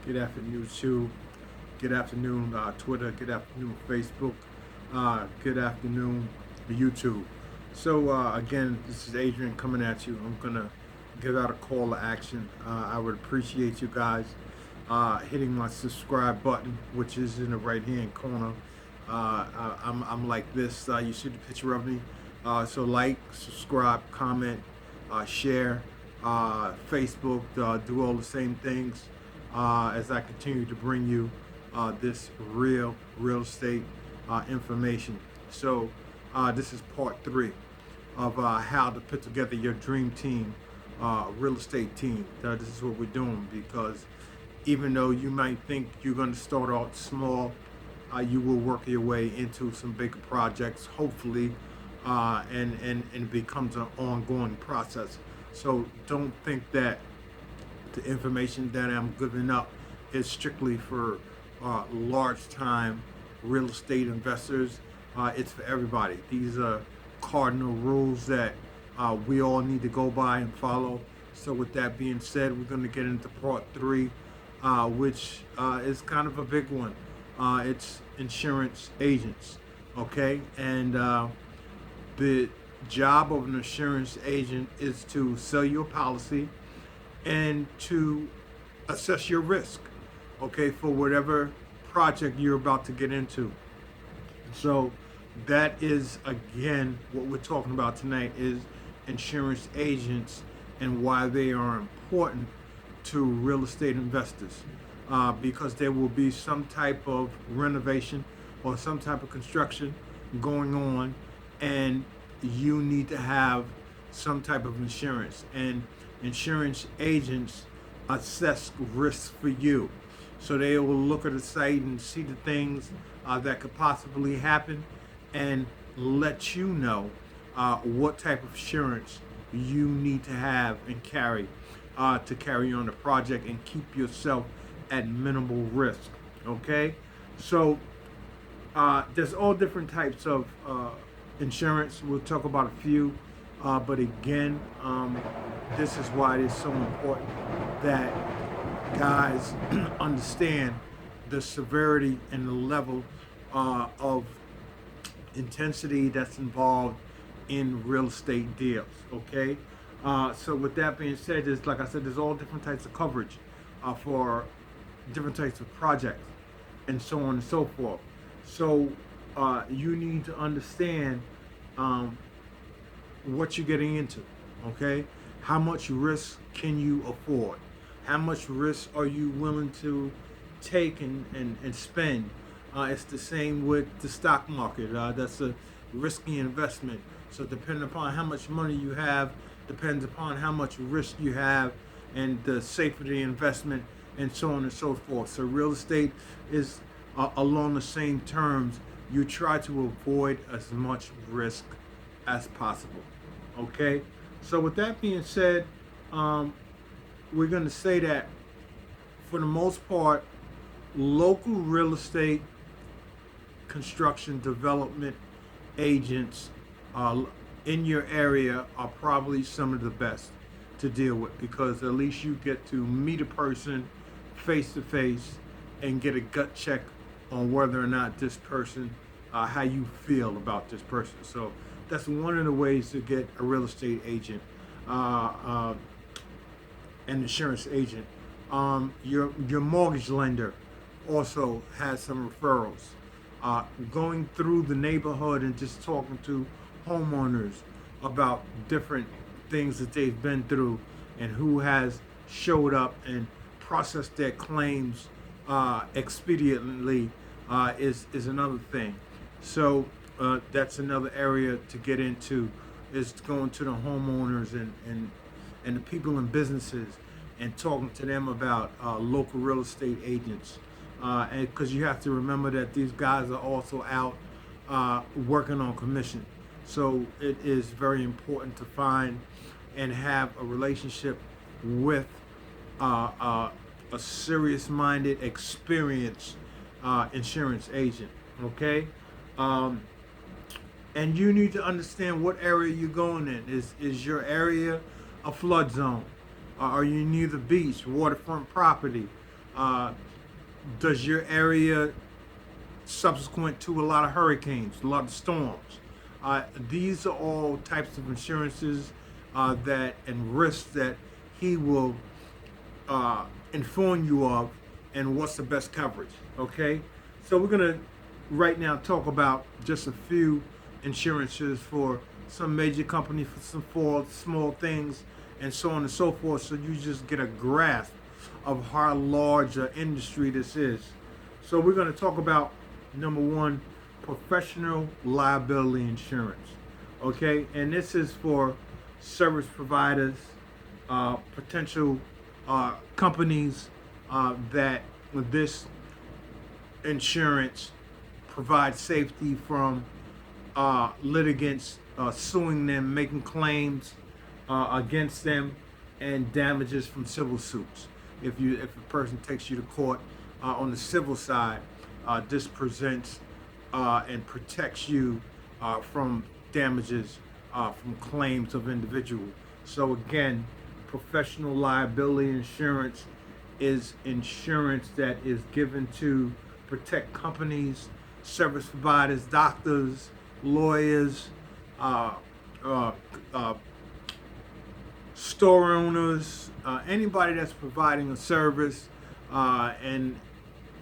Good afternoon, YouTube. Good afternoon, Twitter. Good afternoon, Facebook. Good afternoon, YouTube. So again, this is Adrian coming at you. I'm gonna give out a call to action. I would appreciate you guys hitting my subscribe button, which is in the right-hand corner. I'm like this. You see the picture of me. So like, subscribe, comment, share, Facebook. Do all the same things as I continue to bring you this real estate information. So this is part 3 of how to put together your dream team, real estate team. This is what we're doing, because even though you might think you're going to start out small, you will work your way into some bigger projects, hopefully, and it becomes an ongoing process. So don't think that the information that I'm giving up is strictly for large time real estate investors. It's for everybody. These are cardinal rules that we all need to go by and follow. So with that being said, we're going to get into part 3, which is kind of a big one. It's insurance agents, okay? And the job of an insurance agent is to sell you a policy and to assess your risk, okay, for whatever project you're about to get into. So that is, again, what we're talking about tonight is insurance agents and why they are important to real estate investors, because there will be some type of renovation or some type of construction going on, and you need to have some type of insurance. And insurance agents assess risk for you. So they will look at the site and see the things that could possibly happen and let you know what type of insurance you need to have and carry to carry on the project and keep yourself at minimal risk. Okay? So there's all different types of insurance. We'll talk about a few. But again, this is why it is so important that guys understand the severity and the level of intensity that's involved in real estate deals, okay? So with that being said, there's, like I said, there's all different types of coverage for different types of projects and so on and so forth. So you need to understand what you're getting into, okay? How much risk can you afford? How much risk are you willing to take and spend? It's the same with the stock market. That's a risky investment. So depending upon how much money you have, depends upon how much risk you have and the safer the investment and so on and so forth. So real estate is along the same terms. You try to avoid as much risk as possible, okay? So with that being said, we're going to say that for the most part, local real estate construction development agents in your area are probably some of the best to deal with, because at least you get to meet a person face to face and get a gut check on whether or not this person, how you feel about this person. So that's one of the ways to get a real estate agent, an insurance agent. Your mortgage lender also has some referrals. Going through the neighborhood and just talking to homeowners about different things that they've been through and who has showed up and processed their claims expediently is another thing. So that's another area to get into, is going to the homeowners and the people in businesses and talking to them about local real estate agents. And because you have to remember that these guys are also out working on commission. So it is very important to find and have a relationship with a serious-minded, experienced insurance agent, okay? And you need to understand what area you're going in. Is your area a flood zone? Are you near the beach, waterfront property? Uh, does your area subsequent to a lot of hurricanes, a lot of storms? These are all types of insurances that and risks that he will inform you of, and what's the best coverage. Okay, so we're gonna right now talk about just a few insurances for some major companies, for some for small things, and so on and so forth. So you just get a grasp of how large an industry this is. So we're gonna talk about number one, professional liability insurance. Okay, and this is for service providers, potential companies that this insurance provides safety from litigants suing them, making claims against them, and damages from civil suits. If a person takes you to court on the civil side, this presents and protects you from damages from claims of individual. So again, professional liability insurance is insurance that is given to protect companies, service providers, doctors, lawyers, store owners, anybody that's providing a service, and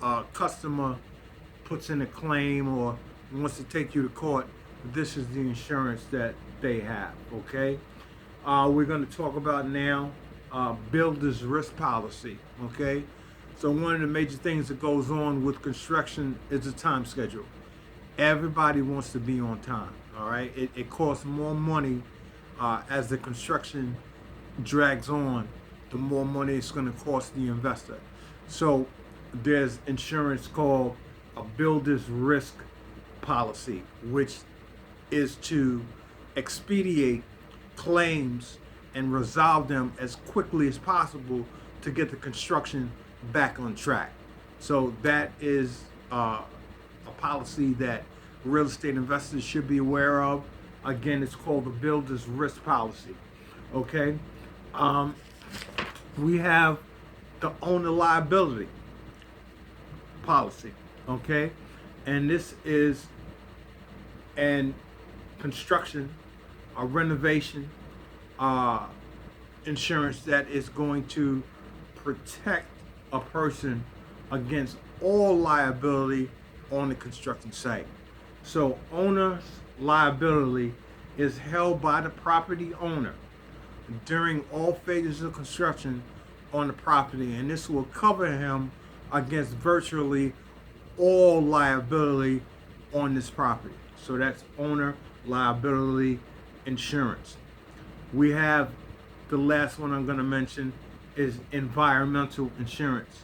a customer puts in a claim or wants to take you to court. This is the insurance that they have. Okay, we're going to talk about now builder's risk policy. Okay, so one of the major things that goes on with construction is the time schedule. Everybody wants to be on time. All right, it costs more money as the construction drags on, the more money it's going to cost the investor. So there's insurance called a builder's risk policy, which is to expedite claims and resolve them as quickly as possible to get the construction back on track. So that is a policy that real estate investors should be aware of. Again, it's called the builder's risk policy. Okay, we have the owner liability policy. Okay, and this is an construction, a renovation insurance that is going to protect a person against all liability on the construction site. So owner's liability is held by the property owner during all phases of construction on the property, and this will cover him against virtually all liability on this property. So that's owner liability insurance. We have the last one I'm going to mention is environmental insurance.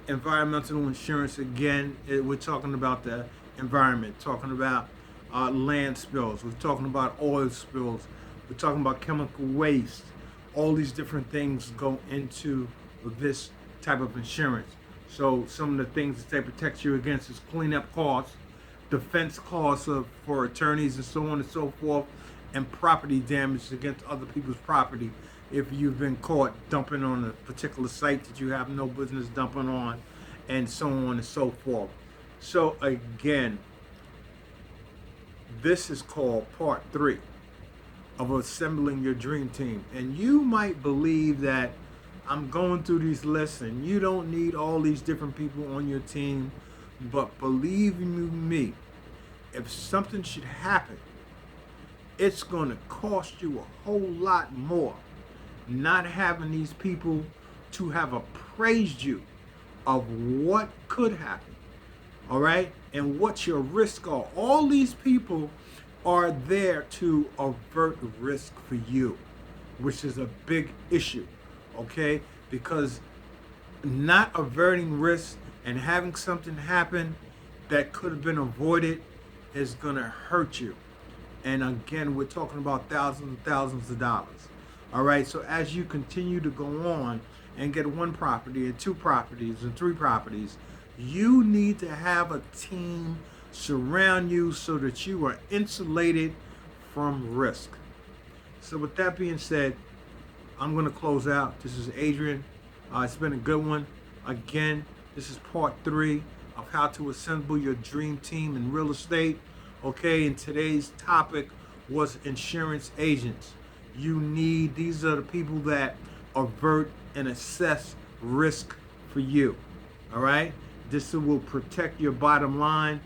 Environmental insurance, again, we're talking about the environment, talking about land spills, we're talking about oil spills, we're talking about chemical waste. All these different things go into this type of insurance. So some of the things that they protect you against is cleanup costs, defense costs for attorneys and so on and so forth, and property damage against other people's property if you've been caught dumping on a particular site that you have no business dumping on, and so on and so forth. So again, this is called part 3 of assembling your dream team. And you might believe that I'm going through these lists and you don't need all these different people on your team, but believe you me, if something should happen, it's going to cost you a whole lot more not having these people to have appraised you of what could happen, all right, and what your risks are. All these people are there to avert risk for you, which is a big issue, okay, because not averting risk and having something happen that could have been avoided is going to hurt you. And again, we're talking about thousands and thousands of dollars. All right, so as you continue to go on and get one property and 2 properties and 3 properties, you need to have a team surround you so that you are insulated from risk. So with that being said, I'm going to close out. This is Adrian. It's been a good one. Again, this is part 3 of how to assemble your dream team in real estate. Okay, and today's topic was insurance agents. These are the people that avert and assess risk for you. All right, this will protect your bottom line.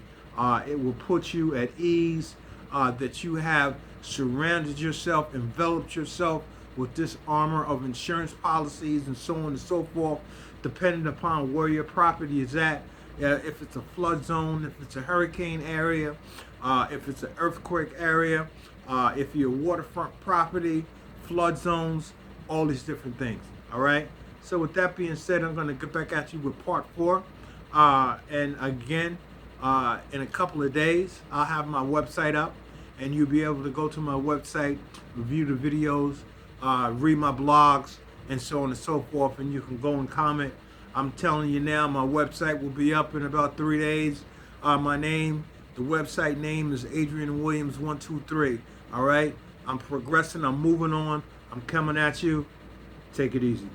It will put you at ease that you have surrounded yourself, enveloped yourself with this armor of insurance policies and so on and so forth, depending upon where your property is at. If it's a flood zone, if it's a hurricane area, if it's an earthquake area, if you're waterfront property, flood zones, all these different things. All right. So with that being said, I'm going to get back at you with part 4. And again, in a couple of days, I'll have my website up, and you'll be able to go to my website, review the videos, read my blogs, and so on and so forth, and you can go and comment. I'm telling you now, my website will be up in about 3 days. The website name is Adrian Williams 123. All right, I'm progressing, I'm moving on, I'm coming at you. Take it easy.